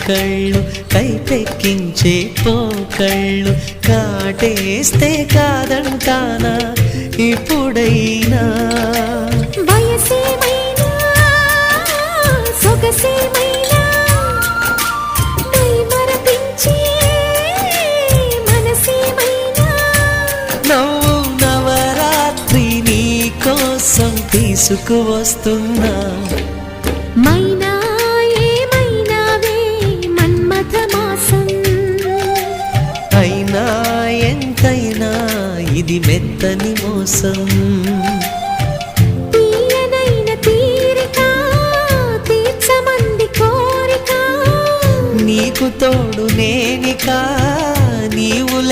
కళ్ళు కైపెక్కించే పోకళ్ళు కాటేస్తే కాదంటానా ఇప్పుడైనా వయసేమైనా సొగసేమైనా మరపించే మనసేమైనా నవ్వు నవరాత్రి నీ కోసం తీసుకువస్తున్నా మైనా ఏమైనావే మన్మథ మాసం అయినా ఎంతైనా ఇది మెత్తని మోసం తీయనైన తీరిక తీర్చమంది కోరిక నీకు తోడు నేనిక నీవు